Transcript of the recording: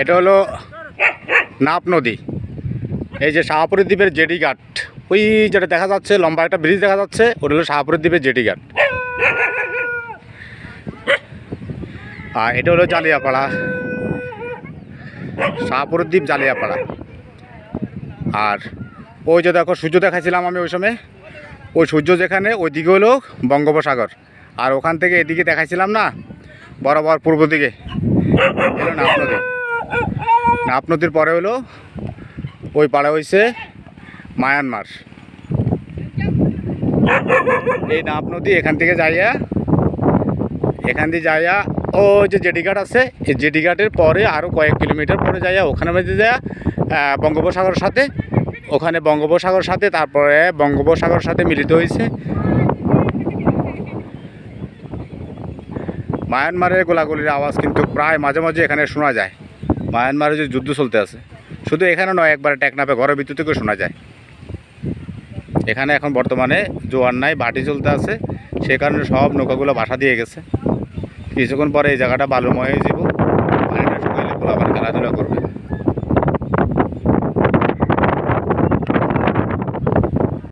এটা হলো নাপ নদী। এই যে শাহপুরের দ্বীপের জেটি ঘাট, ওই যেটা দেখা যাচ্ছে লম্বা একটা ব্রিজ দেখা যাচ্ছে, ওটা হলো শাহপুরের দ্বীপের জেটি ঘাট। আর এটা হলো জালিয়াপাড়া, শাহপুরের দ্বীপ জালিয়াপাড়া। আর ওই যে দেখো সূর্য দেখাইছিলাম আমি ওই সময়, ওই সূর্য যেখানে ওইদিকে হলো বঙ্গোপসাগর, আর ওখান থেকে এদিকে দেখাইছিলাম না বরাবর পূর্ব দিকে হলো নাপ নদী। নাপ নদীর পরে হলো ওই পাড়ে হয়েছে মায়ানমার। এই নাপ নদী এখান থেকে যাইয়া, এখান দিয়ে যাইয়া ওই যে জেটিঘাট আছে, এই জেটিঘাটের পরে আরও কয়েক কিলোমিটার পরে যাইয়া ওখানে মধ্যে যাইয়া বঙ্গোপসাগরের সাথে, ওখানে বঙ্গোপসাগরের সাথে, তারপরে বঙ্গোপসাগরের সাথে মিলিত হয়েছে। মায়ানমারের গোলাগুলির আওয়াজ কিন্তু প্রায় মাঝে মাঝে এখানে শোনা যায়। মায়ানমারে যে যুদ্ধ চলতে আছে, শুধু এখানে নয়, একবারে টেকনাফে ঘরের ভিতর থেকেও শোনা যায়। এখানে এখন বর্তমানে জোয়ার নাই, বাটি চলতে আছে, সে কারণে সব নৌকাগুলো ভাসা দিয়ে গেছে। কিছুক্ষণ পরে এই জায়গাটা বালুময় হয়ে যাব।